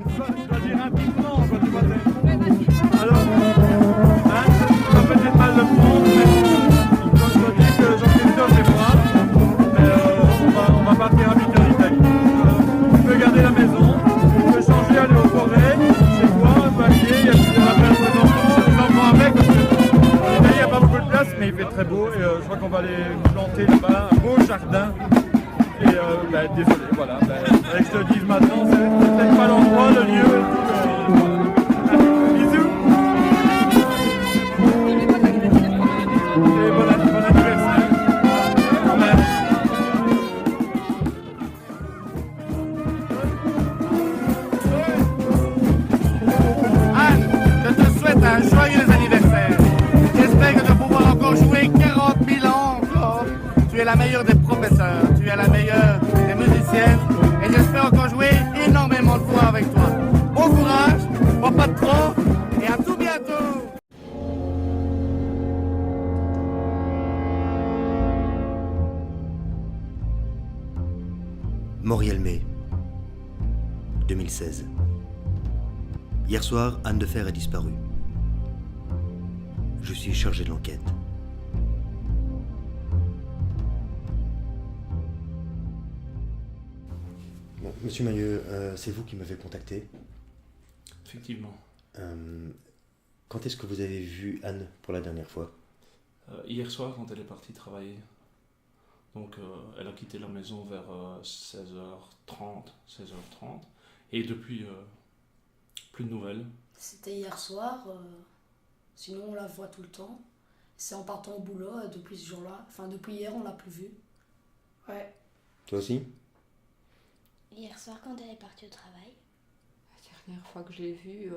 Je dois dire rapidement quand tu vas t'être. Alors, hein, tu vas peut-être mal le prendre, mais quand je dois dire que Jean-Christophe et moi, on va partir habiter en Italie. Tu peux garder la maison, tu peux changer, aller aux forêts, chez toi, un palier, il y a des rappels pour les enfants avec, parce que il n'y a pas beaucoup de place, mais il fait très beau, et je crois qu'on va aller planter là-bas un beau jardin. Et désolé, voilà, avec ce que je te dise maintenant, c'est peut-être pas l'endroit, le lieu et tout. Bisous. Et bon anniversaire. Anne, je te souhaite un joyeux anniversaire. J'espère de pouvoir encore jouer 40 000 ans encore. Tu es la meilleure des professeurs, tu es la meilleure des musiciennes et j'espère encore jouer énormément de fois avec toi. Bon courage, bois pas de trop et à tout bientôt. Morialmé, 2016. Hier soir, Anne de Fer a disparu. Je suis chargé de l'enquête. Bon, Monsieur Mailleux, c'est vous qui m'avez contacté. Effectivement. Quand est-ce que vous avez vu Anne pour la dernière fois? Hier soir, quand elle est partie travailler. Donc, elle a quitté la maison vers 16h30. Et depuis, plus de nouvelles. C'était hier soir. Sinon, on la voit tout le temps. C'est en partant au boulot depuis ce jour-là. Enfin, depuis hier, on l'a plus vue. Ouais. Toi aussi? Hier soir, quand elle est partie au travail. La dernière fois que je l'ai vue,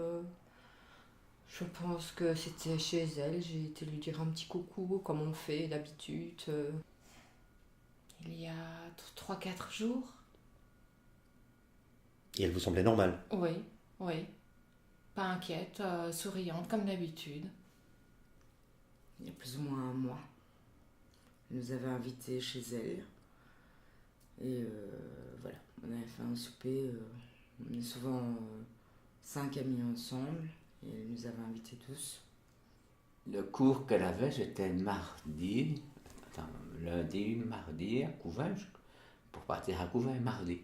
je pense que c'était chez elle. J'ai été lui dire un petit coucou, comme on fait d'habitude. Il y a 3-4 jours. Et elle vous semblait normale? Oui, oui. Pas inquiète, souriante comme d'habitude. Il y a plus ou moins un mois. Elle nous avait invités chez elle. Et voilà, on avait fait un souper. On est souvent 5 amis ensemble. Et elle nous avait invités tous. Le cours qu'elle avait, c'était lundi, mardi, à Couvain, pour partir à Couvain mardi.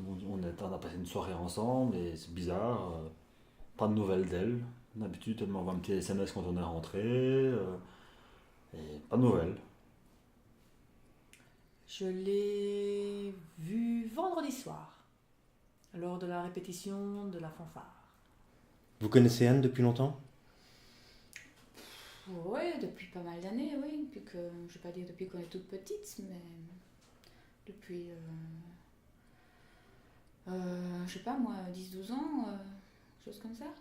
On a passé une soirée ensemble et c'est bizarre, pas de nouvelles d'elle. D'habitude, elle m'envoie un petit SMS quand on est rentré, et pas de nouvelles. Je l'ai vue vendredi soir, lors de la répétition de la fanfare. Vous connaissez Anne depuis longtemps? Oui, depuis pas mal d'années, oui. Depuis que, je vais pas dire depuis qu'on est toute petite, mais depuis, je sais pas moi, 10-12 ans, chose comme ça.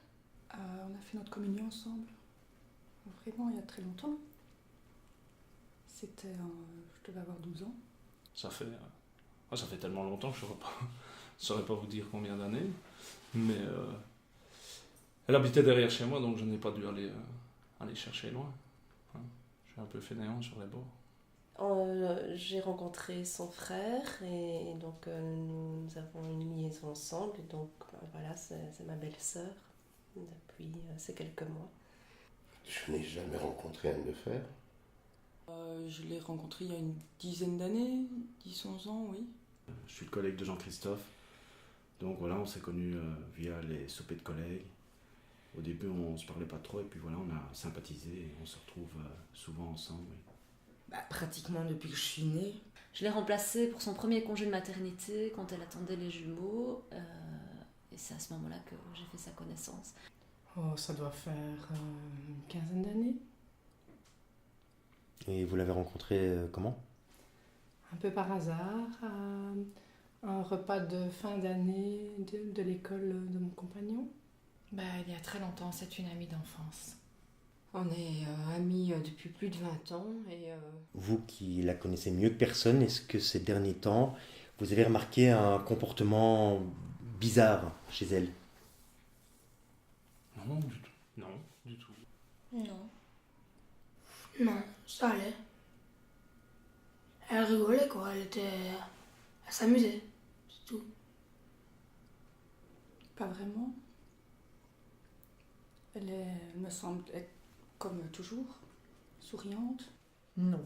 On a fait notre communion ensemble, vraiment il y a très longtemps. C'était, je devais avoir 12 ans. Ça fait tellement longtemps que je ne saurais pas vous dire combien d'années. Mais elle habitait derrière chez moi, donc je n'ai pas dû aller chercher loin. Hein. Je suis un peu fainéant sur les bords. J'ai rencontré son frère et donc nous avons une liaison ensemble. Et donc voilà, c'est ma belle-sœur depuis ces quelques mois. Je n'ai jamais rencontré Anne de Fer. Je l'ai rencontré il y a une dizaine d'années, 10-11 ans, oui. Je suis le collègue de Jean-Christophe. Donc voilà, on s'est connus via les soupers de collègues. Au début, on se parlait pas trop et puis voilà, on a sympathisé et on se retrouve souvent ensemble. Oui. Pratiquement depuis que je suis née. Je l'ai remplacée pour son premier congé de maternité quand elle attendait les jumeaux. Et c'est à ce moment-là que j'ai fait sa connaissance. Oh, ça doit faire une quinzaine d'années. Et vous l'avez rencontrée comment? Un peu par hasard, à un repas de fin d'année de l'école de mon compagnon. Il y a très longtemps, c'est une amie d'enfance. On est amis depuis plus de 20 ans et... Vous qui la connaissez mieux que personne, est-ce que ces derniers temps, vous avez remarqué un comportement bizarre chez elle? Non, du tout. Non, du tout. Non. Non, ça allait. Elle rigolait, quoi. Elle s'amusait, c'est tout. Pas vraiment. Elle me semble être comme toujours, souriante. Non.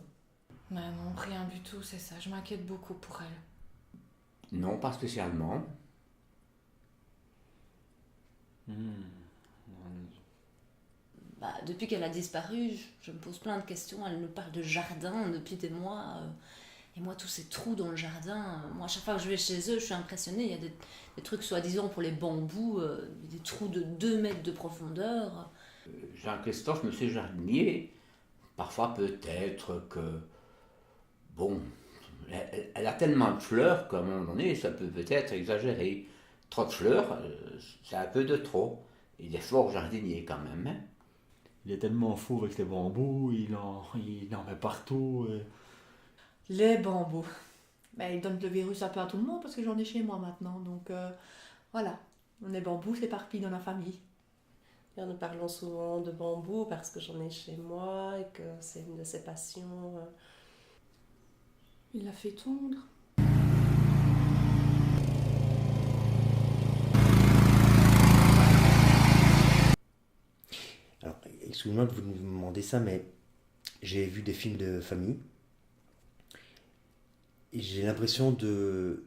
Mais non, rien du tout, c'est ça. Je m'inquiète beaucoup pour elle. Non, pas spécialement. Bah, depuis qu'elle a disparu, je me pose plein de questions. Elle nous parle de jardin depuis des mois. Et moi, tous ces trous dans le jardin, moi, à chaque fois que je vais chez eux, je suis impressionnée. Il y a des trucs soi-disant pour les bambous, des trous de 2 mètres de profondeur. Jean-Christophe, monsieur jardinier, parfois peut-être que, bon, elle a tellement de fleurs qu'à un moment donné, ça peut-être exagérer. Trop de fleurs, c'est un peu de trop. Il est fort jardinier quand même. Hein. Il est tellement fou avec les bambous, il en met partout. Les bambous. Ben, ils donnent le virus un peu à tout le monde parce que j'en ai chez moi maintenant. Donc voilà, les bambous s'éparpillent dans la famille. Et nous parlons souvent de bambou parce que j'en ai chez moi et que c'est une de ses passions. Il l'a fait tondre. Alors, excusez-moi de vous demander ça, mais j'ai vu des films de famille. Et j'ai l'impression de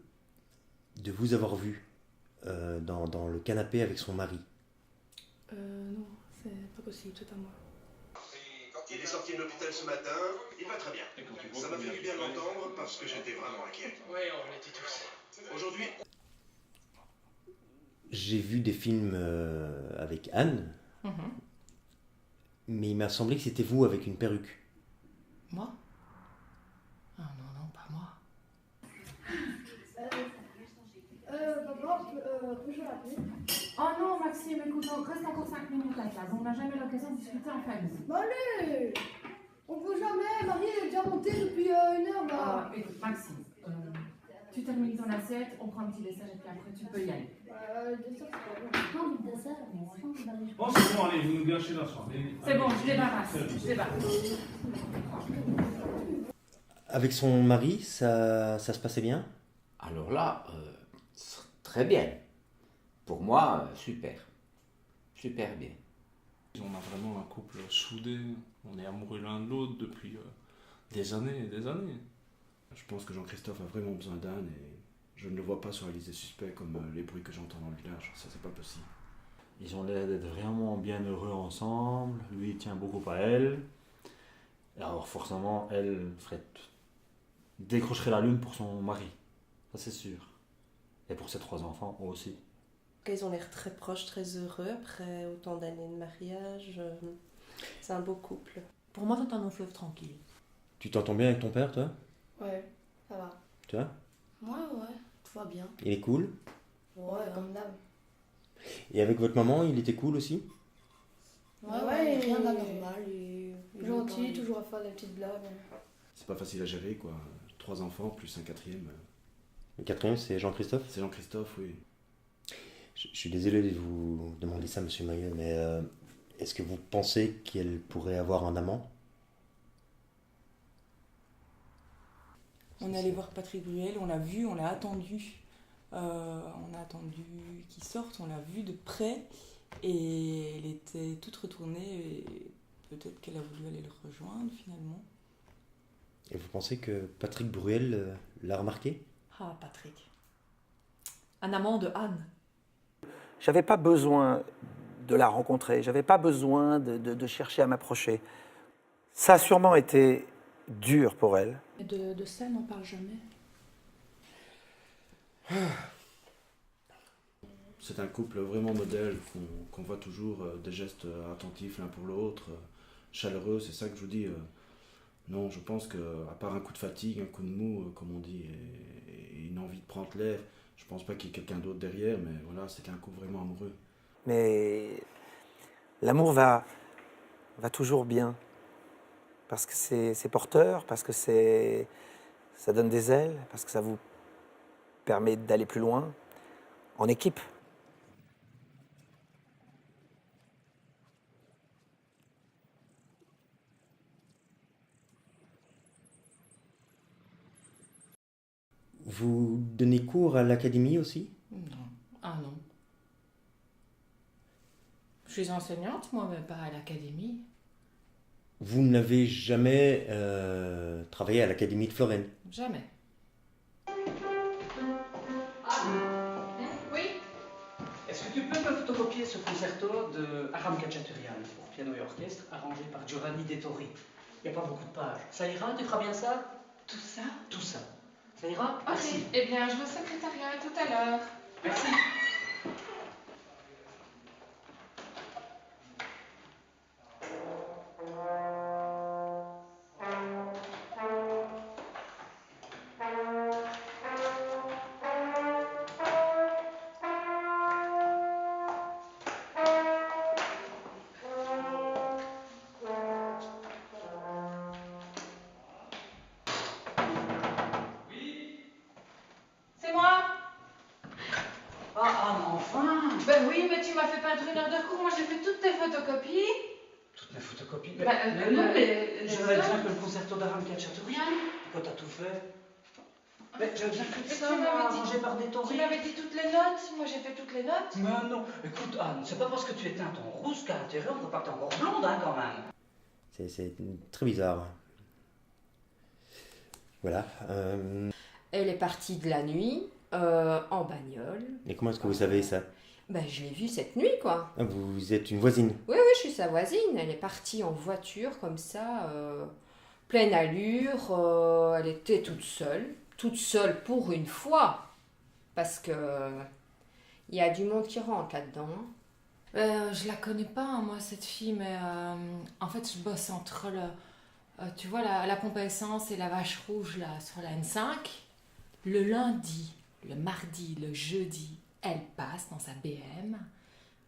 vous avoir vu dans le canapé avec son mari. Non, c'est pas possible, c'est pas moi. Il est sorti de l'hôpital ce matin, il va très bien. Ça m'a fait du bien de l'entendre parce que j'étais vraiment inquiet. Oui, on l'était tous. Aujourd'hui, J'ai vu des films avec Anne, mais il m'a semblé que c'était vous avec une perruque. Moi? Ah non, non, pas moi. Papa, peux-je l'appeler? Oh non, Maxime, écoute, on reste encore 5 minutes à classe. On n'a jamais l'occasion de discuter en famille. Allez, on peut jamais. Marie est déjà montée depuis 1 heure là. Écoute, Maxime, tu termines ton assiette, on prend un petit dessert et puis après tu peux y aller. Le dessert, c'est pas bon. J'ai pas envie de dessert, mais franchement, je vais aller. Bon, c'est bon, allez, vous nous gâchez la soirée. C'est bon, je débarrasse. Je débarrasse. Avec son mari, ça se passait bien? Alors là, très bien. Pour moi, super. Super bien. On a vraiment un couple soudé, on est amoureux l'un de l'autre depuis des années et des années. Je pense que Jean-Christophe a vraiment besoin d'Anne et je ne le vois pas sur la liste des suspects comme les bruits que j'entends dans le village. Ça, c'est pas possible. Ils ont l'air d'être vraiment bien heureux ensemble. Lui, il tient beaucoup à elle. Et alors, forcément, elle décrocherait la lune pour son mari. Ça, c'est sûr. Et pour ses 3 enfants aussi. Ils ont l'air très proches, très heureux après autant d'années de mariage. C'est un beau couple. Pour moi, c'est un long fleuve tranquille. Tu t'entends bien avec ton père, toi? Ouais, ça va. Tu vois? Ouais, tout va bien. Il est cool? Ouais, comme d'hab. Et avec votre maman, il était cool aussi? Ouais, rien d'anormal. Gentil, toujours à faire des petites blagues. C'est pas facile à gérer, quoi. 3 enfants plus un 4e. Le 4e, c'est Jean-Christophe? C'est Jean-Christophe, oui. Je suis désolé de vous demander ça, monsieur Maillot, mais est-ce que vous pensez qu'elle pourrait avoir un amant? On est allé voir Patrick Bruel, on l'a vu, on l'a attendu. On a attendu qu'il sorte, on l'a vu de près et elle était toute retournée et peut-être qu'elle a voulu aller le rejoindre finalement. Et vous pensez que Patrick Bruel l'a remarqué? Ah, Patrick. Un amant de Anne. J'avais pas besoin de la rencontrer, j'avais pas besoin de chercher à m'approcher. Ça a sûrement été dur pour elle. Et de ça, on n'en parle jamais. C'est un couple vraiment modèle, qu'on voit toujours des gestes attentifs l'un pour l'autre, chaleureux, c'est ça que je vous dis. Non, je pense qu'à part un coup de fatigue, un coup de mou, comme on dit, et une envie de prendre l'air, je pense pas qu'il y ait quelqu'un d'autre derrière, mais voilà, c'était un couple vraiment amoureux. Mais l'amour va toujours bien. Parce que c'est porteur, parce que ça donne des ailes, parce que ça vous permet d'aller plus loin en équipe. Vous donnez cours à l'académie aussi? Non. Ah non. Je suis enseignante, moi, mais pas à l'académie. Vous n'avez jamais travaillé à l'académie de Florène? Jamais. Oui. Est-ce que tu peux me photocopier ce concerto de Aram Khachaturian pour piano et orchestre, arrangé par Giovanni Dettori? Il n'y a pas beaucoup de pages. Ça ira? Tu feras bien ça? Tout ça? Tout ça. Ça ira? Ok, Merci. eh bien, je vais au secrétariat tout à l'heure. Merci. C'est moi? Ah, mais enfin! Ben oui, mais tu m'as fait perdre 1 heure de cours. Moi, j'ai fait toutes tes photocopies. Toutes mes photocopies? Bah, Mais non, mais les je veux autres. bien que le concerto d'Aram Khachaturian. Quand t'as tout fait? Mais je veux bien que Mais ça, tu m'avais dit- arrangé par Dettori. Tu m'avais dit toutes les notes. Moi, j'ai fait toutes les notes. Mais non, écoute Anne, c'est pas parce que tu es teinte en rouge qu'à l'intérieur, on ne voit pas que t'es encore blonde, hein, quand même. C'est très bizarre. Voilà. Elle est partie de la nuit, en bagnole. Et comment est-ce que vous savez ça? Ben, je l'ai vue cette nuit, quoi. Ah, vous êtes une voisine? Oui, je suis sa voisine. Elle est partie en voiture, comme ça, pleine allure. Elle était toute seule pour une fois. Parce que il y a du monde qui rentre là-dedans. Je la connais pas, hein, moi, cette fille, mais en fait, je bosse entre tu vois, la pompe à essence et la vache rouge, là, sur la N5. Le lundi, le mardi, le jeudi, elle passe dans sa BM,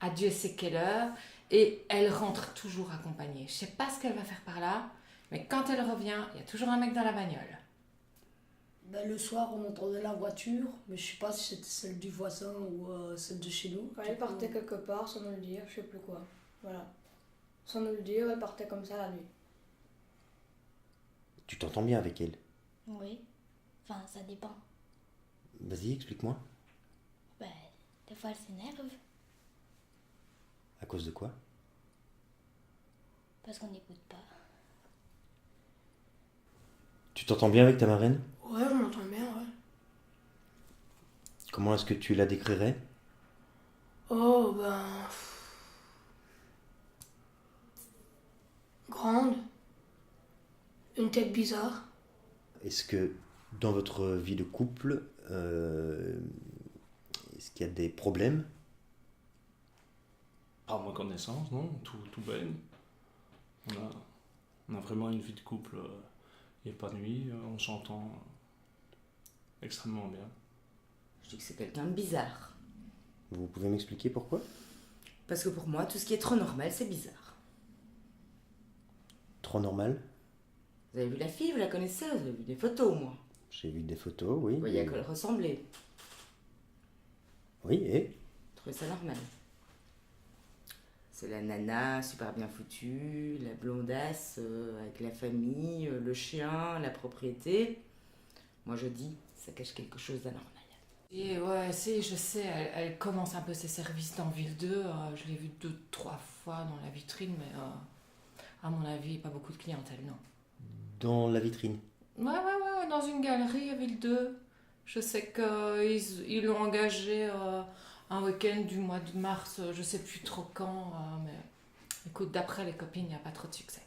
à Dieu sait quelle heure, et elle rentre toujours accompagnée. Je sais pas ce qu'elle va faire par là, mais quand elle revient, il y a toujours un mec dans la bagnole. Ben, le soir, on entendait la voiture, mais je sais pas si c'était celle du voisin ou celle de chez nous. Quand elle partait quelque part, sans nous le dire, je sais plus quoi. Voilà. Sans nous le dire, elle partait comme ça la nuit. Tu t'entends bien avec elle? Oui. Enfin, ça dépend. Vas-y, explique-moi. Ben, des fois, elle s'énerve À cause de quoi? parce qu'on n'écoute pas. Tu t'entends bien avec ta marraine? Ouais, je m'entends bien, ouais. Comment est-ce que tu la décrirais? Oh, ben. Grande. Une tête bizarre. Est-ce que dans votre vie de couple, est-ce qu'il y a des problèmes? Pas à ma connaissance, non, tout baigne. On a vraiment une vie de couple épanouie, on s'entend extrêmement bien. Je dis que c'est quelqu'un de bizarre. Vous pouvez m'expliquer pourquoi? Parce que pour moi, tout ce qui est trop normal, c'est bizarre. Trop normal? Vous avez vu la fille, vous la connaissez, vous avez vu des photos, moi. J'ai vu des photos, oui. Vous voyez à quoi elle ressemblait. Oui, et? Je trouvais ça normal. C'est la nana super bien foutue, la blondasse avec la famille, le chien, la propriété. Moi je dis, ça cache quelque chose d'anormal. Et ouais, si, je sais, elle commence un peu ses services dans Ville 2. Je l'ai vue 2-3 fois dans la vitrine, mais à mon avis, pas beaucoup de clientèle, non. Dans la vitrine? Ouais, dans une galerie à Ville 2. Je sais qu'ils l'ont engagé un week-end du mois de mars, je sais plus trop quand, mais écoute, d'après les copines, il n'y a pas trop de succès.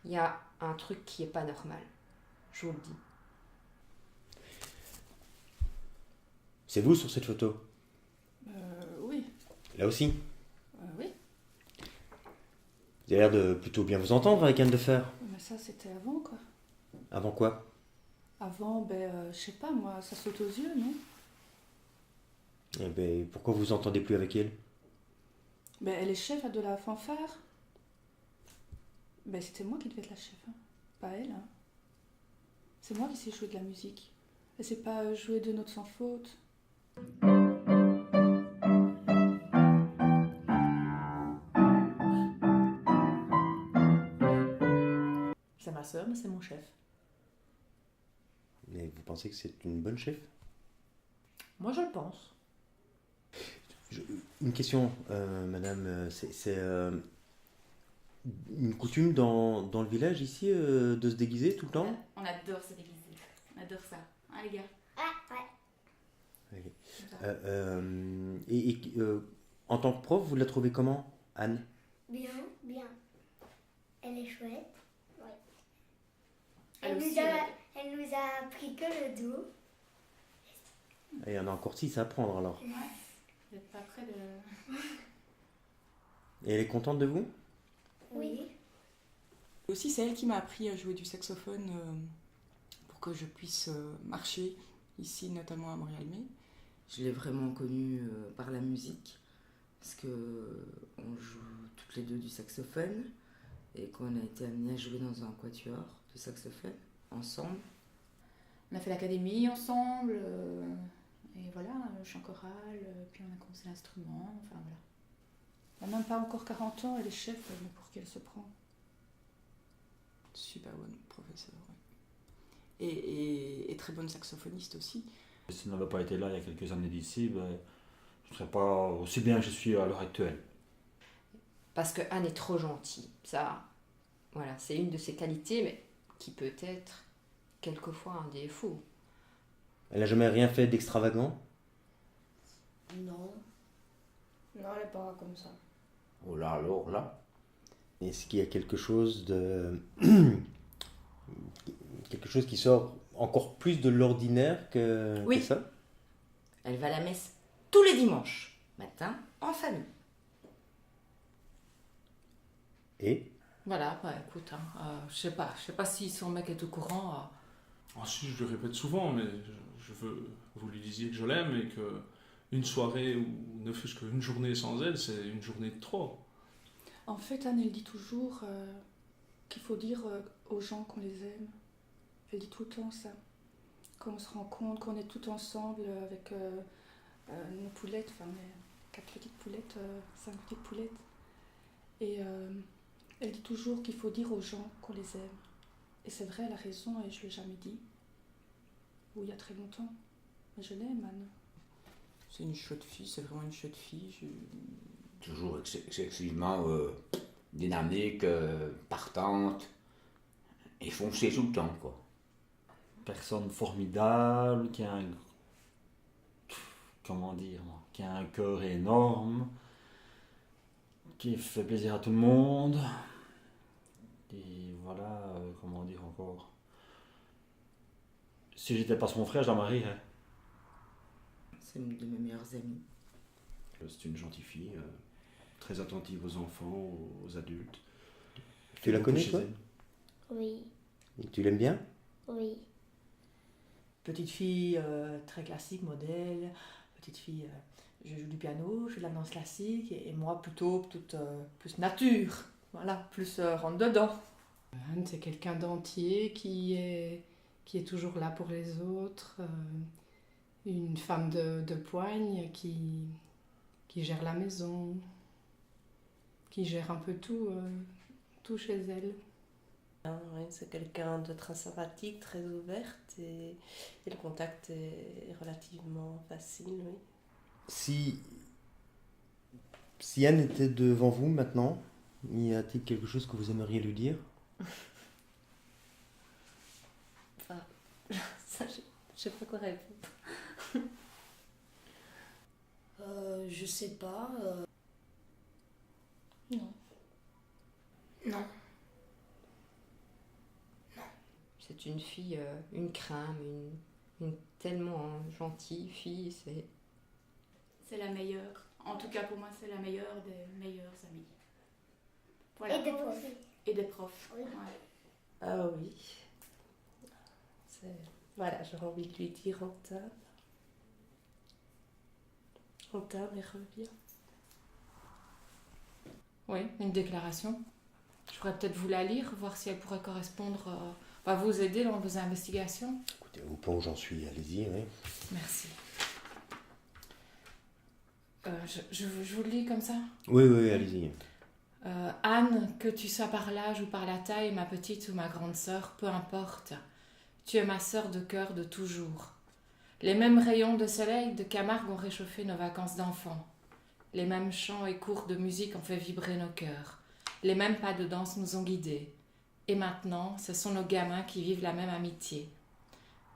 Il y a un truc qui est pas normal, je vous le dis. C'est vous sur cette photo? Oui. Là aussi? Oui. Vous avez l'air de plutôt bien vous entendre avec Anne de Fer. Mais ça, c'était avant, quoi. Avant quoi? Avant, je sais pas, moi, ça saute aux yeux, non? Eh ben, pourquoi vous vous entendez plus avec elle? Elle est chef de la fanfare. C'était moi qui devais être la chef, hein. Pas elle, hein. C'est moi qui sais jouer de la musique. Elle sait pas jouer de notes sans faute. Ça m'a ma soeur, mais c'est mon chef. Mais vous pensez que c'est une bonne chef? Moi, je le pense. Une question, madame. C'est une coutume dans le village ici de se déguiser tout le temps? On adore se déguiser. On adore ça. Hein, les gars? Ok. En tant que prof, vous la trouvez comment, Anne? Bien, bien. Elle est chouette. Ouais. Elle Elle, aussi, elle nous a appris que le dos. Et il y en a encore 6 à apprendre alors. Ouais. Vous n'êtes pas près de... Et elle est contente de vous? Oui. Aussi, c'est elle qui m'a appris à jouer du saxophone pour que je puisse marcher ici, notamment à Montréal-May. Je l'ai vraiment connue par la musique, parce que on joue toutes les deux du saxophone, et qu'on a été amenés à jouer dans un quatuor de saxophone ensemble. On a fait l'académie ensemble, et voilà, chant choral, puis on a commencé l'instrument, enfin voilà. Elle n'a même pas encore 40 ans, elle est chef, mais pour qui elle se prend? Super bonne professeure, ouais. Et très bonne saxophoniste aussi. Si elle n'avait pas été là il y a quelques années d'ici, je ne serais pas aussi bien que je suis à l'heure actuelle. Parce que Anne est trop gentille. Ça, voilà, c'est une de ses qualités, mais qui peut être quelquefois un défaut. Elle n'a jamais rien fait d'extravagant? Non. Non, elle n'est pas comme ça. Oh là, alors là. Est-ce qu'il y a quelque chose de... quelque chose qui sort encore plus de l'ordinaire que ça? Elle va à la messe tous les dimanches, matin, en famille. Et? Voilà, bah écoute, je sais pas si son mec est au courant. Ah si, je le répète souvent, mais je veux que vous lui disiez que je l'aime et que une soirée ou ne fût-ce qu'une journée sans elle, c'est une journée de trop. En fait, Anne, elle dit toujours qu'il faut dire aux gens qu'on les aime. Elle dit tout le temps ça. Quand on se rend compte qu'on est tout ensemble avec nos poulettes, enfin, 4 petites poulettes, 5 petites poulettes. Et elle dit toujours qu'il faut dire aux gens qu'on les aime. Et c'est vrai, elle a raison, et je ne l'ai jamais dit. Ou il y a très longtemps. Mais je l'aime, Anne. C'est une chouette fille, c'est vraiment une chouette fille. Toujours excessivement dynamique, partante, et foncée tout le temps, quoi. Personne formidable, qui a un... Comment dire, qui a un cœur énorme, qui fait plaisir à tout le monde. Et voilà, comment dire encore. Si j'étais pas son frère, je la marierais. C'est une de mes meilleures amies. C'est une gentille fille, très attentive aux enfants, aux adultes. Tu la connais, toi? Oui. Et tu l'aimes bien? Oui. Petite fille très classique, modèle. Petite fille, je joue du piano, je fais de la danse classique. Et moi, plutôt toute plus nature. Voilà, plus rentre dedans. Anne, c'est quelqu'un d'entier qui est toujours là pour les autres. Une femme de poigne qui gère la maison, qui gère un peu tout chez elle. Oui, c'est quelqu'un de très sympathique, très ouverte et le contact est relativement facile, oui. Si Anne était devant vous maintenant, y a-t-il quelque chose que vous aimeriez lui dire? Enfin, ça, je sais pas quoi répondre. Je sais pas. Non. Non. C'est une fille, une crème, une tellement gentille fille. C'est la meilleure. En tout cas, pour moi, c'est la meilleure des meilleures amies. Voilà. Et des profs. Et des profs. Oui. Ouais. Ah oui. Voilà, j'aurais envie de lui dire on t'aime et reviens. Oui, une déclaration. Je pourrais peut-être vous la lire, voir si elle pourrait correspondre, vous aider dans vos investigations. Écoutez, au point où j'en suis, allez-y. Oui. Merci. Je vous le lis comme ça? Oui, allez-y. Anne, que tu sois par l'âge ou par la taille, ma petite ou ma grande sœur, peu importe. Tu es ma sœur de cœur de toujours. Les mêmes rayons de soleil de Camargue ont réchauffé nos vacances d'enfants. Les mêmes chants et cours de musique ont fait vibrer nos cœurs. Les mêmes pas de danse nous ont guidés. Et maintenant, ce sont nos gamins qui vivent la même amitié.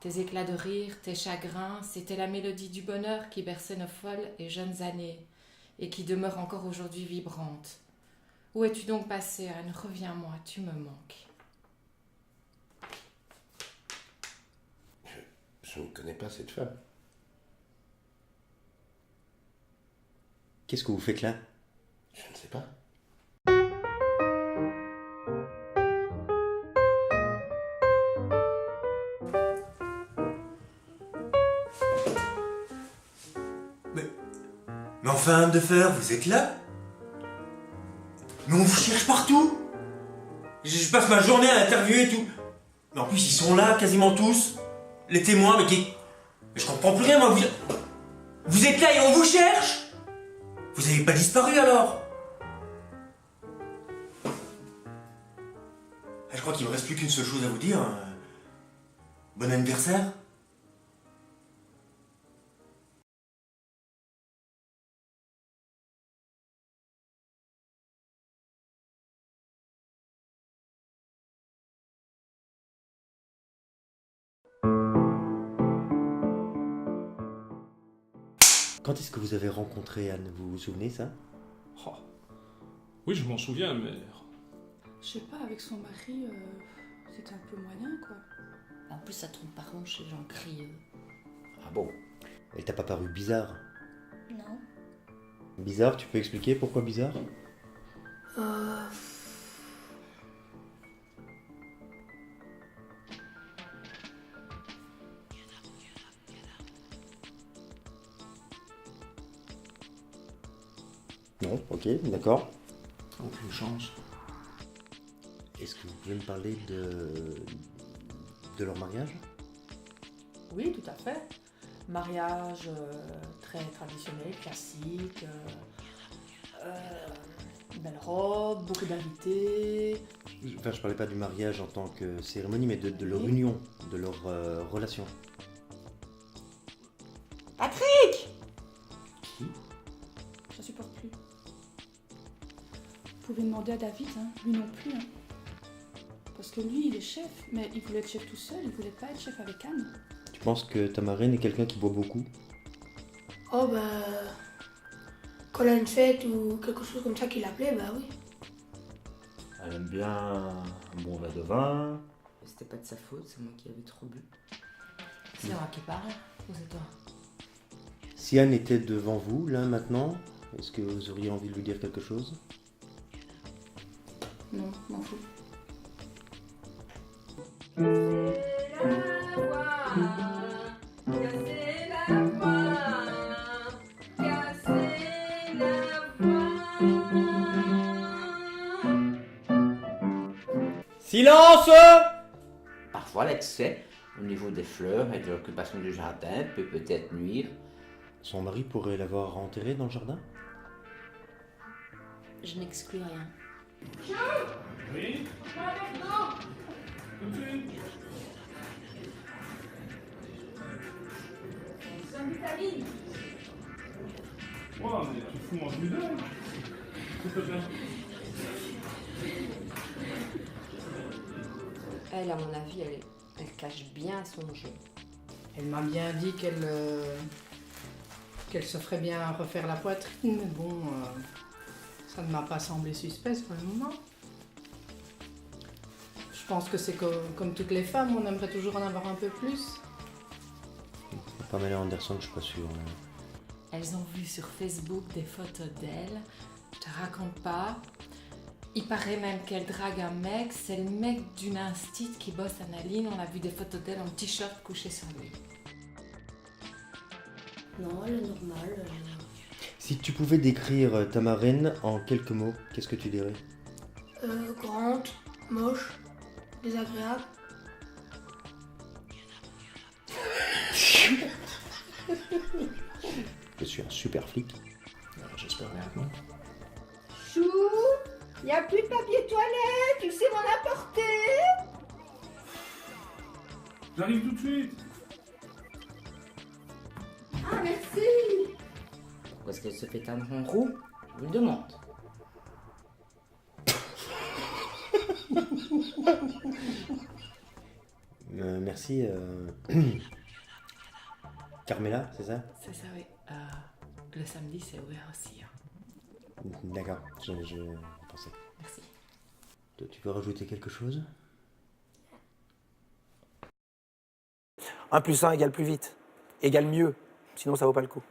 Tes éclats de rire, tes chagrins, c'était la mélodie du bonheur qui berçait nos folles et jeunes années, et qui demeure encore aujourd'hui vibrante. Où es-tu donc passée, Anne? Reviens-moi, tu me manques. Je ne connais pas cette femme. Qu'est-ce que vous faites là? Je ne sais pas. Mais enfin, Anne de Fer, vous êtes là? Mais on vous cherche partout. Je passe ma journée à interviewer tout. Mais en plus, ils sont là, quasiment tous. Les témoins, mais je comprends plus rien, moi. Vous êtes là et on vous cherche? Vous n'avez pas disparu, alors? Je crois qu'il me reste plus qu'une seule chose à vous dire. Bon anniversaire. Quand est-ce que vous avez rencontré Anne? Vous vous souvenez ça? Oh. Oui, je m'en souviens, mais... Je sais pas, avec son mari, c'était un peu moyen, quoi. En plus, ça trompe pas rond chez Jean-Cri. Ah bon? Elle t'a pas paru bizarre? Non. Bizarre, tu peux expliquer pourquoi bizarre? Non, ok, d'accord. Aucune chance. Est-ce que vous pouvez me parler de leur mariage? Oui, tout à fait. Mariage très traditionnel, classique. Belle robe, beaucoup d'invités. Enfin, je parlais pas du mariage en tant que cérémonie, mais de leur union, de leur relation. Patrick! Qui? Je supporte plus. Vous pouvez demander à David, hein. Lui non plus. Hein. Parce que lui, il est chef, mais il voulait être chef tout seul, il voulait pas être chef avec Anne. Tu penses que ta marraine est quelqu'un qui boit beaucoup? Oh bah... Quand elle a une fête ou quelque chose comme ça qui l'appelait, bah oui. Elle aime bien un bon verre de vin. C'était pas de sa faute, c'est moi qui avais trop bu. C'est moi qui parle, ou c'est toi? Si Anne était devant vous, là, maintenant, est-ce que vous auriez envie de lui dire quelque chose? Non, m'en fous. Silence! Parfois, l'excès au niveau des fleurs et de l'occupation du jardin peut peut-être nuire. Son mari pourrait l'avoir enterrée dans le jardin? Je n'exclus rien. Oui? Tout de suite. Wow, mais tu fous mon jus Elle, à mon avis, elle cache bien son jeu. Elle m'a bien dit qu'elle se ferait bien refaire la poitrine, mais bon, ça ne m'a pas semblé suspect pour le moment. Je pense que c'est comme toutes les femmes, on aimerait toujours en avoir un peu plus. Pamela Anderson, je suis pas sûr. Elles ont vu sur Facebook des photos d'elle. Je te raconte pas. Il paraît même qu'elle drague un mec. C'est le mec d'une instite qui bosse à Naline. On a vu des photos d'elle en t-shirt couché sur lui. Non, elle est normale. Si tu pouvais décrire ta marraine en quelques mots, qu'est-ce que tu dirais? Grande, moche, désagréable. Je suis un super flic. J'espère bien que non. Chou, Il n'y a plus de papier toilette, tu sais m'en apporter? J'arrive tout de suite. Ah, merci. Parce qu'elle se fait un rond roux, je vous le demande. Merci. Carmela, c'est ça? C'est ça, oui. Le samedi, c'est ouvert aussi. Hein. D'accord, je pensais. Merci. Toi, tu veux rajouter quelque chose? 1 + 1 égale plus vite, égale mieux, sinon ça vaut pas le coup.